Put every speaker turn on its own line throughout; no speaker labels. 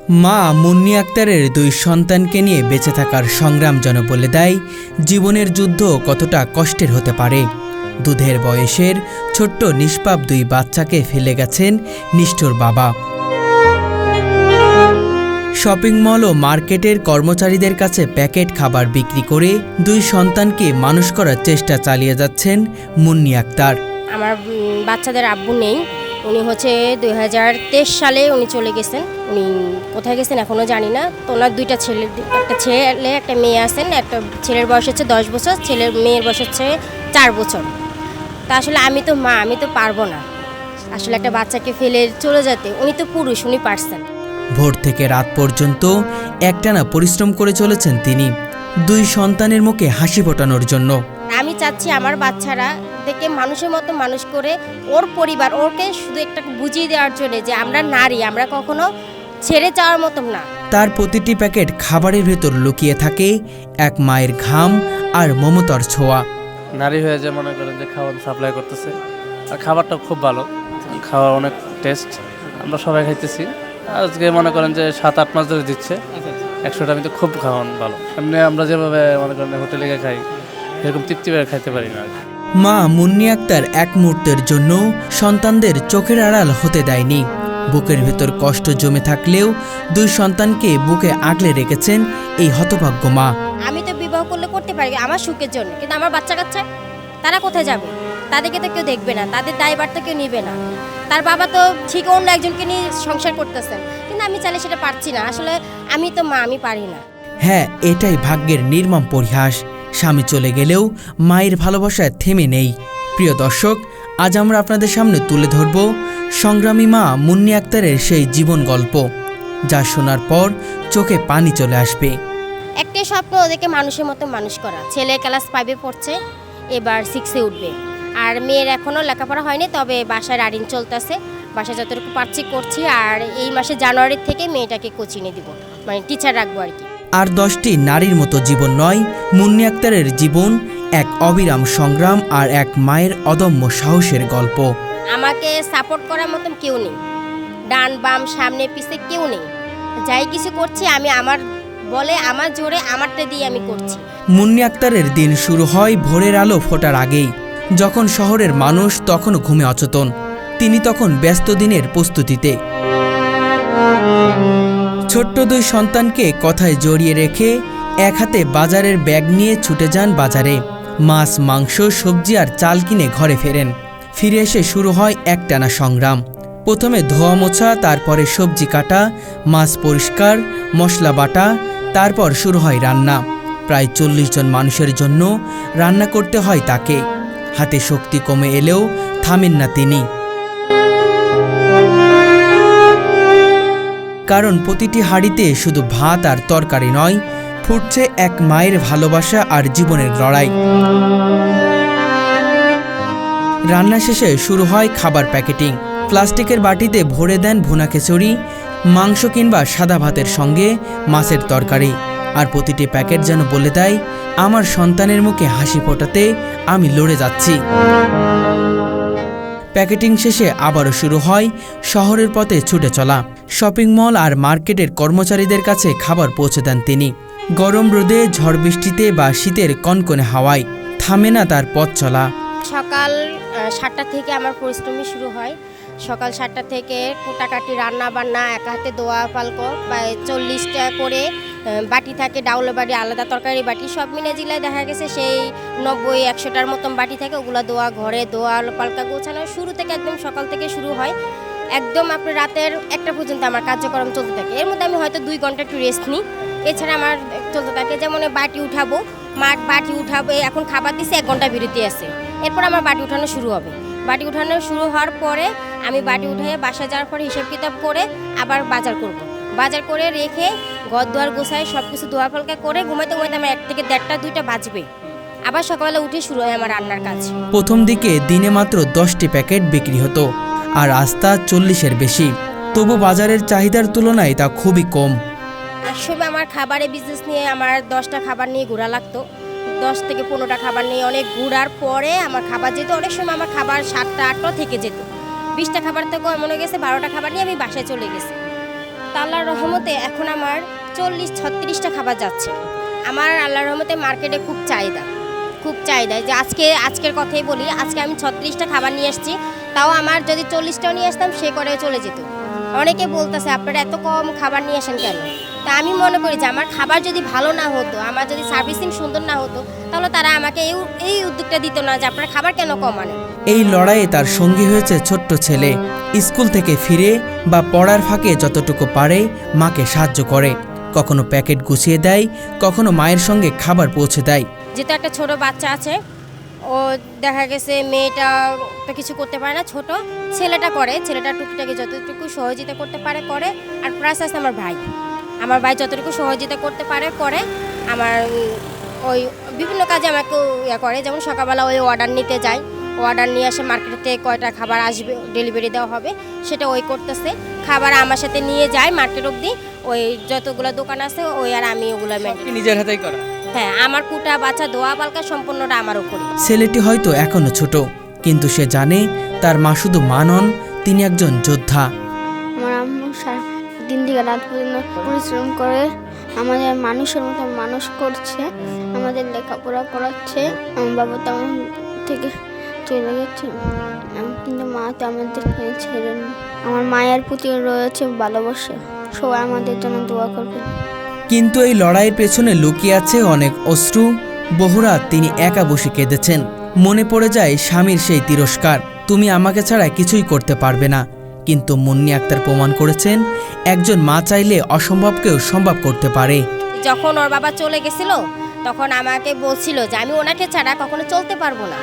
মা মুন্নি আক্তারের 2 সন্তানকে নিয়ে বেঁচে থাকার সংগ্রাম যেন বলে দেয় জীবনের যুদ্ধ কতটা কষ্টের হতে পারে। দুধের বয়সের ছোট্ট নিষ্পাপ 2 বাচ্চাকে ফেলে গেছেন নিষ্ঠুর বাবা। শপিং মল ও মার্কেটের কর্মচারীদের কাছে প্যাকেট খাবার বিক্রি করে 2 সন্তানকে মানুষ করার চেষ্টা চালিয়ে যাচ্ছেন মুন্নি আক্তার।
আমার বাচ্চাদের আব্বু নেই, উনি হচ্ছে 2023 সালে উনি চলে গেছেন। উনি কোথায় গেছেন এখনও জানি না। তো ওনার 2টা ছেলে, একটা ছেলে একটা মেয়ে আছেন। একটা ছেলের বয়স হচ্ছে 10 বছর, মেয়ের বয়স হচ্ছে 4 বছর। তা আসলে আমি তো মা, আমি তো পারবো না আসলে একটা বাচ্চাকে ফেলে চলে যেতে। উনি তো পুরুষ, উনি পারছেন।
ভোর থেকে রাত পর্যন্ত একটানা পরিশ্রম করে চলেছেন তিনি 2 সন্তানের মুখে হাসি ফোটানোর জন্য।
আমি চাচ্ছি আমার বাচ্চারা দেখে মানুষের মতো মানুষ করে ওর পরিবার ওকে শুধু একটা বুঝিয়ে দেওয়ার জন্য যে আমরা নারী, আমরা কখনো ছেড়ে যাওয়ার মতো না।
তার প্রতিটি প্যাকেট খাবারের ভেতর লুকিয়ে থাকে এক মায়ের ঘাম আর মমতার ছোঁয়া।
নারী হয়ে যে মনে করেন যে খাবার সাপ্লাই করতেছে, আর খাবারটা খুব ভালো, খাবার অনেক টেস্ট, আমরা সবাই খাইতেছি। আজকে মনে করেন যে 7-8 মাস ধরে দিচ্ছে 100টা, আমি তো খুব খাওয়ান ভালো। এমনি আমরা যেভাবে মনে করেন হোটেলে গিয়ে খাই এরকম তৃপ্তি করে খাইতে পারি না।
মা মুন্নি আক্তার এক মুহূর্তের জন্য সন্তানদের চোখের আড়াল হতে দেয়নি। বুকের ভেতর কষ্ট জমে থাকলেও 2 সন্তানকে বুকে আগলে রেখেছেন এই হতভাগ্য মা।
আমি তো বিবাহ করলে করতে পারি আমার সুখের জন্য, কিন্তু আমার বাচ্চা কাচ্চা তারা কোথায় যাবে? তাদেরকে তো কেউ দেখবে না, তাদের দায়ভার তো কেউ নিবে না। তার বাবা তো ঠিক অন্য একজনকে নিয়ে সংসার করতেছেন, কিন্তু আমি চাইলে সেটা পারছি না। আসলে আমি তো মা, আমি পারি না।
হ্যাঁ, এটাই ভাগ্যের নির্মম পরিহাস। স্বামী চলে গেলেও মায়ের ভালোবাসায় থেমে নেই। প্রিয় দর্শক, আজ আমরা আপনাদের সামনে তুলে ধরব সংগ্রামী মা মুন্নি আক্তারের সেই জীবন গল্প, যা শোনার পর চোখে পানি চলে আসবে।
একটাই স্বপ্ন, ওদেরকে মানুষের মতো মানুষ করা। ছেলে ক্লাস 5-এ পড়ছে, এবার 6-এ উঠবে। আর মেয়ের এখনও লেখাপড়া হয়নি, তবে বাসায় রানিং চলতেছে, বাসায় যতটুকু পারছি করছি। আর এই মাসে জানুয়ারি থেকে মেয়েটাকে কোচিংয়ে দিব, মানে টিচার রাখবো আর কি।
আর 10টি নারীর মতো জীবন নয়, মুন্নি আক্তারের জীবন এক অবিরাম সংগ্রাম আর এক মায়ের অদম্য সাহসের গল্প।
আমাকে সাপোর্ট করার মতন কেউ নেই, ডান বাম সামনে পিছে কেউ নেই। যাই কিছু করছি আমি আমার বলে আমার জোরে আমারটা দিয়ে আমি করছি।
মুন্নি আক্তারের দিন শুরু হয় ভোরের আলো ফোটার আগেই। যখন শহরের মানুষ তখনও ঘুমে অচেতন, তিনি তখন ব্যস্ত দিনের প্রস্তুতিতে। ছোট্ট 2 সন্তানকে কথায় জড়িয়ে রেখে এক হাতে বাজারের ব্যাগ নিয়ে ছুটে যান বাজারে। মাছ, মাংস, সবজি আর চাল কিনে ঘরে ফেরেন। ফিরে এসে শুরু হয় একটানা সংগ্রাম। প্রথমে ধোয়া মোছা, তারপরে সবজি কাটা, মাছ পরিষ্কার, মশলা বাটা, তারপর শুরু হয় রান্না। প্রায় 40 জন মানুষের জন্য রান্না করতে হয় তাকে। হাতে শক্তি কমে এলেও থামেন না তিনি, কারণ প্রতিটি হাঁড়িতে শুধু ভাত আর তরকারি নয়, ফুটছে এক মায়ের ভালোবাসা আর জীবনের লড়াই। রান্না শেষে শুরু হয় খাবার প্যাকেটিং। প্লাস্টিকের বাটিতে ভরে দেন ভুনা খিচুড়ি, মাংস কিংবা সাদা ভাতের সঙ্গে মাছের তরকারি। আর প্রতিটি প্যাকেট যেন বলে দেয়, আমার সন্তানের মুখে হাসি ফোটাতে আমি লড়ে যাচ্ছি। প্যাকেটিং শেষে আবারও শুরু হয় শহরের পথে ছুটে চলা। শপিং মল আর মার্কেটের কর্মচারীদের কাছে খাবার পৌঁছে দেন তিনি। গরম রোদে, ঝড় বৃষ্টিতে বা শীতের কনকনে হাওয়ায় থামে না তার পথ চলা।
সকাল 7টা থেকে আমার পরিশ্রমী শুরু হয়। সকাল 7টা থেকে কুটাকাটি, রান্না বান্না, এক হাতে দোয়া পালকো, প্রায় 40টা করে বাটি থাকে, ডাউলের বাটি, আলাদা তরকারি বাটি, সব মিলে জিলায় দেখা গেছে সেই 90-100টার মতন বাটি থাকে। ওগুলো দোয়া, ঘরে দোয়া পালকা গোছানো শুরু থেকে একদম সকাল থেকে শুরু হয়, একদম আপনি রাতের 1টা পর্যন্ত আমার কার্যক্রম চলতে থাকে। এর মধ্যে আমি হয়তো 2 ঘন্টা একটু রেস্ট নিই, এছাড়া আমার চলতে থাকে। যেমন বাটি উঠাবো, বাটি উঠাবো, এখন খাবার দিচ্ছে, 1 ঘন্টা বিরতি আছে, এরপর আমার বাটি উঠানো শুরু হবে। বাটি উঠানো শুরু হওয়ার পরে আমি বাটি উঠে বাসায় যাওয়ার পরে হিসাব কিতাব করে আবার বাজার করব। বাজার করে রেখে ঘর দুয়ার গোছায় সব কিছু ধোয়া ফলকা করে ঘুমাইতে ঘুমাইতে আমার 1 থেকে 1:30-2টা বাজবে। আবার সকালবেলা উঠে শুরু হয় আমার রান্নার কাজ।
প্রথম দিকে দিনে মাত্র 10টি প্যাকেট বিক্রি হতো, আর আস্তা 40-এর বেশি। তবু বাজারের চাহিদার তুলনায় তা খুবই কম।
একসময় আমার খাবারের বিজনেস নিয়ে আমার 10টা খাবার নিয়ে ঘোরা লাগতো, 10 থেকে 15টা খাবার নিয়ে অনেক ঘোরার পরে আমার খাবার যেত। অনেক সময় আমার খাবার 7টা 8টা থেকে যেত, 20টা খাবার থেকে মনে গেছে 12টা খাবার নিয়ে আমি বাসায় চলে গেছি। তা আল্লাহর রহমতে এখন আমার 40-36টা খাবার যাচ্ছে। আমার আল্লাহর রহমতে মার্কেটে খুব চাহিদা যে আজকের কথাই বলি, আজকে আমি 36টা খাবার নিয়ে এসেছি, তাও আমার যদি 40টাও নিয়ে আসতাম সে করে চলে যেত। অনেকে বলতেছে আপনারা এত কম খাবার নিয়ে আসেন কেন? তা আমি মনে করি যে আমার খাবার যদি ভালো না হতো, আমার যদি সার্ভিসিং সুন্দর না হতো, তাহলে তারা আমাকে এই উদ্যোগটা দিত না যে আপনারা খাবার কেন কম আনেন।
এই লড়াইয়ে তার সঙ্গী হয়েছে ছোট্ট ছেলে। স্কুল থেকে ফিরে বা পড়ার ফাঁকে যতটুকু পারে মাকে সাহায্য করে, কখনো প্যাকেট গুছিয়ে দেয়, কখনো মায়ের সঙ্গে খাবার পৌঁছে দেয়।
যেহেতু একটা ছোট বাচ্চা আছে, ও দেখা গেছে মেয়েটা তো কিছু করতে পারে না, ছোট ছেলেটা করে, ছেলেটা টুকিটাকি যতটুকু সহযোগিতা করতে পারে করে। আর প্লাস আছে আমার ভাই যতটুকু সহযোগিতা করতে পারে করে। আমার ওই বিভিন্ন কাজে আমাকে করে, যেমন সকালবেলা ওই অর্ডার নিতে যায়, অর্ডার নিয়ে আসে মার্কেট থেকে কয়টা খাবার আসবে ডেলিভারি দেওয়া হবে সেটা ওই করতেছে। খাবার আমার সাথে নিয়ে যায় মার্কেট অবধি, ওই যতগুলো দোকান আছে ওই আর আমি ওগুলো
নিজের হাতেই করা।
হ্যাঁ, আমার কুটা বাচ্চা দোয়া পালকা সম্পূর্ণটা আমার উপরে।
ছেলেটি হয়তো এখনো ছোট, কিন্তু সে জানে তার মা শুধু মা নন, তিনি একজন যোদ্ধা।
আমার আম্মু দিন থেকে রাত পর্যন্ত পরিশ্রম করে আমাদের মানুষের মতো মানুষ করছে, আমাদের লেখাপড়া করাচ্ছে। আমার বাবা তো আমার থেকে চলে গেছে, কিন্তু মা তো আমাদের ছেড়ে নেই। আমার মায়ের প্রতি রয়েছে ভালোবাসা, সবাই আমাদের জন্য দোয়া করবে।
কিন্তু এই লড়াইয়ের পেছনে লুকিয়ে আছে অনেক অশ্রু। বহুরাত তিনি একা বসে কেঁদেছেন। মনে পড়ে যায় স্বামীর সেই তিরস্কার, তুমি আমাকে ছাড়া কিছুই করতে পারবে না। কিন্তু মুন্নি আক্তার প্রমাণ করেছেন একজন মা চাইলে অসম্ভবকেও সম্ভব করতে পারে।
যখন ওর বাবা চলে গেছিল তখন আমাকে বলছিল যে আমি ওনাকে ছাড়া কখনো চলতে পারবো না।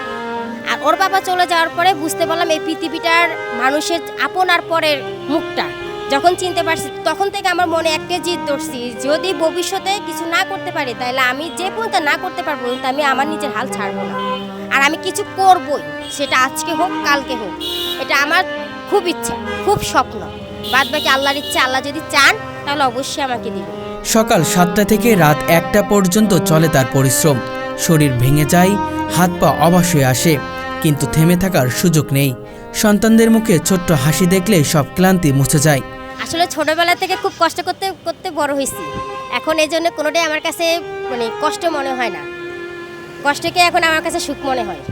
আর ওর বাবা চলে যাওয়ার পরে বুঝতে পারলাম এই পৃথিবীটার মানুষের আপন আর পরের মুখটা যখন চিনতে পারছি, তখন থেকে আমার মনে একটা জিদ ধরছি, যদি ভবিষ্যতে কিছু না করতে পারি তাহলে আমি যে পর্যন্ত না করতে পারবো আমি আমার নিজের হাল ছাড়বো না। আর আমি কিছু করবই, সেটা আজকে হোক কালকে হোক, এটা আমার খুব ইচ্ছা, খুব স্বপ্ন। বাদ বাকি আল্লাহর ইচ্ছা, আল্লাহ যদি চান তাহলে অবশ্যই আমাকে দিবে।
সকাল 7টা থেকে রাত 1টা পর্যন্ত চলে তার পরিশ্রম। শরীর ভেঙে যায়, হাত পা অবশ হয়ে আসে, কিন্তু থেমে থাকার সুযোগ নেই। সন্তানদের মুখে ছোট্ট হাসি দেখলেই সব ক্লান্তি মুছে যায়।
আসলে ছোটবেলা থেকে খুব কষ্ট করতে করতে বড় হয়েছি, এখন এই জন্য কোনোটাই আমার কাছে কষ্ট মনে হয় না। কষ্টকে এখন আমার কাছে সুখ মনে হয়,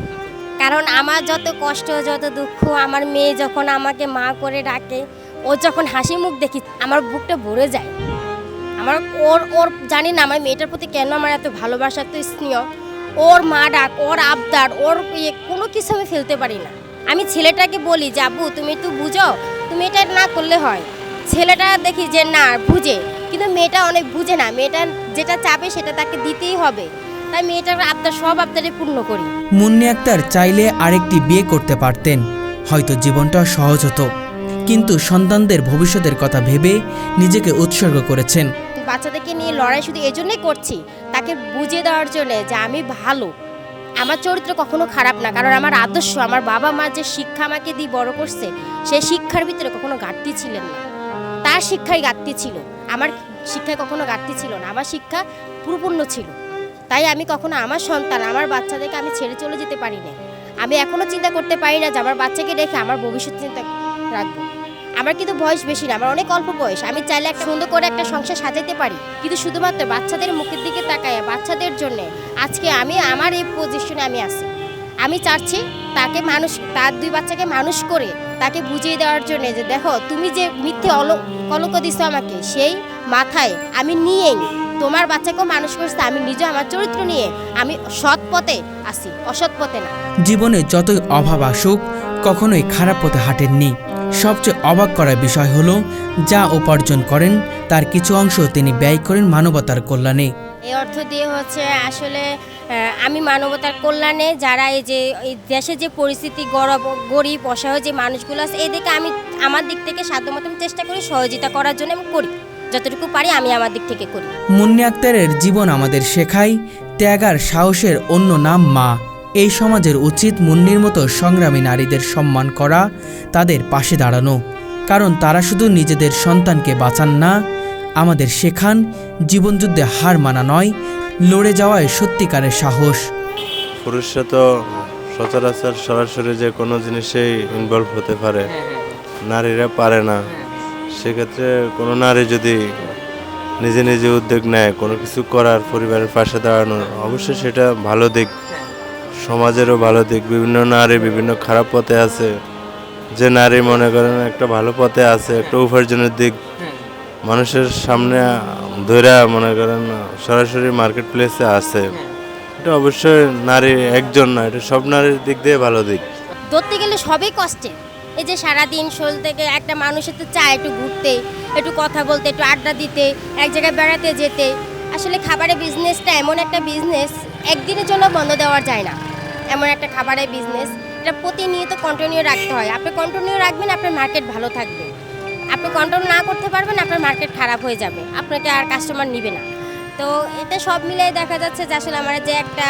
কারণ আমার যত কষ্ট যত দুঃখ, আমার মেয়ে যখন আমাকে মা করে ডাকে, ও যখন হাসি মুখ দেখি আমার বুকটা ভরে যায়। আমার ওর জানি না আমার মেয়েটার প্রতি কেন আমার এত ভালোবাসা, এত স্নেহ। ওর মা ডাক, ওর আবদার, ওর কোনো কিছু আমি ফেলতে পারি না। আমি ছেলেটাকে বলি যে আব্বু তুমি একটু বুঝো, তুমি এটা না করলে হয়। ছেলেটা দেখি যে না বুঝে, কিন্তু মেয়েটা অনেক বুঝে না। মেয়েটা যেটা চাবে সেটা তাকে দিতেই হবে, তাই মেয়েটার আবদার সব আবদারে পূর্ণ করি।
মুন্নি আক্তার চাইলে আরেকটি বিয়ে করতে পারতেন, হয়তো জীবনটা সহজ হতো, কিন্তু সন্তানদের ভবিষ্যতের কথা ভেবে নিজেকে উৎসর্গ করেছেন।
বাচ্চাদেরকে নিয়ে লড়াই শুধু এজন্যই করছি, তাকে বুঝিয়ে দেওয়ার জন্য যে আমি ভালো, আমার চরিত্র কখনো খারাপ না। কারণ আমার আদর্শ, আমার বাবা মা যে শিক্ষা আমাকে দিয়ে বড় করছে, সেই শিক্ষার ভিতরে কখনো ঘাটতি ছিলেন না। তার শিক্ষায় ঘাটতি ছিল, আমার শিক্ষায় কখনো ঘাটতি ছিল না। আমার শিক্ষা পরিপূর্ণ ছিল। তাই আমি কখনো আমার সন্তান, আমার বাচ্চাদেরকে আমি ছেড়ে চলে যেতে পারি না। আমি এখনও চিন্তা করতে পারি না যে আমার বাচ্চাকে রেখে আমার ভবিষ্যৎ চিন্তা রাখবো। আমার কিন্তু বয়স বেশি না, আমার অনেক অল্প বয়স। আমি চাইলে একটা সুন্দর করে একটা সংসার সাজাতে পারি, কিন্তু শুধুমাত্র বাচ্চাদের মুখের দিকে তাকায়, বাচ্চাদের জন্য আজকে আমি আমার এই পজিশনে আমি আছি। আমি চাচ্ছি তাকে তার 2 বাচ্চাকে মানুষ করে তাকে বুঝিয়ে দেওয়ার জন্য যে দেখো তুমি যে মিথ্যে কলঙ্ক দিছো আমাকে, সেই মাথায় আমি নিয়েই তোমার বাচ্চাকেও মানুষ করছে। আমি নিজে আমার চরিত্র নিয়ে আমি সৎ পথে আসি, অসৎ পথে না।
জীবনে যতই অভাব আসুক কখনোই খারাপ পথে হাঁটেননি। সবচেয়ে অবাক করার বিষয় হলো যা উপার্জন করেন তার কিছু অংশ তিনি ব্যয় করেন মানবতার কল্যাণে।
এই অর্থ দিয়ে আসলে আমি মানবতার কল্যাণে যারা এই দেশে যে পরিস্থিতি গরিব অসহায় যে মানুষগুলো আছে, এদিকে আমি আমার দিক থেকে সাধ্যমতো চেষ্টা করি সহযোগিতা করার জন্য। আমি করি যতটুকু পারি, আমি আমার দিক থেকে করি।
মুন্নি আক্তারের জীবন আমাদের শেখায় ত্যাগ আর সাহসের অন্য নাম মা। এই সমাজের উচিত মুন্নির মতো সংগ্রামী নারীদের সম্মান করা, তাদের পাশে দাঁড়ানো, কারণ তারা শুধু নিজেদের সন্তানকে বাঁচান না, আমাদের শেখান জীবনযুদ্ধে হার মানা নয়, লড়ে যাওয়ায় সত্যিকারের সাহস।
পুরুষরা তো সচরাচর সরাসরি যে কোনো জিনিসেই ইনভলভ হতে পারে, নারীরা পারে না। সেক্ষেত্রে কোনো নারী যদি নিজে নিজে উদ্যোগ নেয় কোনো কিছু করার, পরিবারের পাশে দাঁড়ানোর, অবশ্যই সেটা ভালো দিক, সমাজেরও ভালো দিক। বিভিন্ন নারী বিভিন্ন খারাপ পথে আছে, যে নারী মনে করেন একটা ভালো পথে আছে, একটা উপার্জনের দিক মানুষের সামনে ধরে মনে করেন সরাসরি মার্কেট প্লেসে আছে, এটা অবশ্যই নারী একজন না, এটা সব নারীর দিক দিয়ে ভালো দিক।
ধরতে গেলে সবই কষ্টে। এই যে সারাদিন শোল থেকে একটা মানুষের তো চায় একটু ঘুরতে, একটু কথা বলতে, একটু আড্ডা দিতে, এক জায়গায় বেড়াতে যেতে। আসলে খাবারের বিজনেসটা এমন একটা বিজনেস, একদিনের জন্য বন্ধ দেওয়া যায় না। এমন একটা খাবারের বিজনেস, এটা প্রতিনিয়ত কন্টিনিউ রাখতে হয়। আপনি কন্টিনিউ রাখবেন, আপনার মার্কেট ভালো থাকবে। আপনি কন্ট্রোল না করতে পারবেন, আপনার মার্কেট খারাপ হয়ে যাবে, আপনাকে আর কাস্টমার নিবে না। তো এটা সব মিলিয়ে দেখা যাচ্ছে যে আসলে আমার যে একটা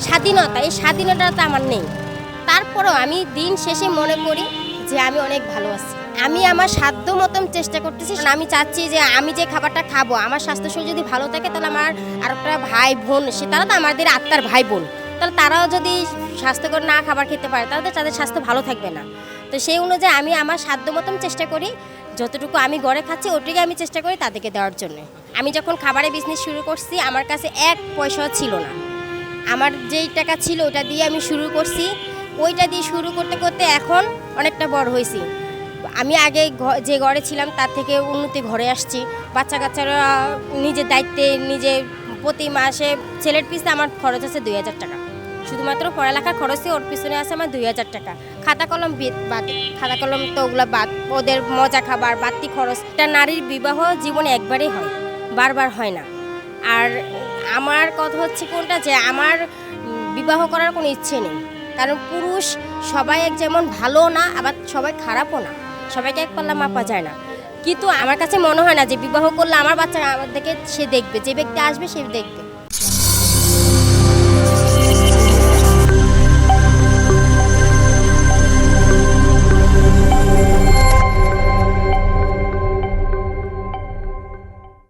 স্বাধীনতা, এই স্বাধীনতাটা আমার নেই। তারপরেও আমি দিন শেষে মনে করি যে আমি অনেক ভালো আছি। আমি আমার সাধ্য মতন চেষ্টা করতেছি। আমি চাচ্ছি যে আমি যে খাবারটা খাবো, আমার স্বাস্থ্য যদি ভালো থাকে, তাহলে আমার আর একটা ভাই বোন, সে তারা তো আমাদের আত্মার ভাই বোন, তাহলে তারাও যদি স্বাস্থ্যকর না খাবার খেতে পারে, তাহলে তো তাদের স্বাস্থ্য ভালো থাকবে না। তো সেই অনুযায়ী আমি আমার সাধ্য মতন চেষ্টা করি, যতটুকু আমি ঘরে খাচ্ছি ওটুকু আমি চেষ্টা করি তাদেরকে দেওয়ার জন্য। আমি যখন খাবারের বিজনেস শুরু করছি, আমার কাছে 1 পয়সাও ছিল না। আমার যেই টাকা ছিল ওটা দিয়ে আমি শুরু করছি। ওইটা দিয়ে শুরু করতে করতে এখন অনেকটা বড় হয়েছি। আমি আগে যে ঘরে ছিলাম তার থেকে উন্নতি ঘরে আসছি। বাচ্চা কাচ্চারা নিজের দায়িত্বে, নিজে প্রতি মাসে ছেলের পিছনে আমার খরচ আছে 2000 টাকা। শুধুমাত্র পড়ালেখার খরচে ওর পিছনে আছে আমার 2000 টাকা। খাতা কলম বাদ, খাতা কলম তো ওগুলো বাদ, ওদের মজা খাবার, বাড়তি খরচ। একটা নারীর বিবাহ জীবনে একবারই হয়, বারবার হয় না। আর আমার কথা হচ্ছে কোনটা, যে আমার বিবাহ করার কোনো ইচ্ছে নেই। কারণ পুরুষ সবাই এক যেমন ভালো না, আবার সবাই খারাপও না, সবাইকে এক পাল্লা মাপা যায় না। কিন্তু আমার কাছে মনে হয় না যে বিবাহ করলে আমার বাচ্চা আমাদেরকে সে দেখবে, যে ব্যক্তি আসবে সে দেখবে।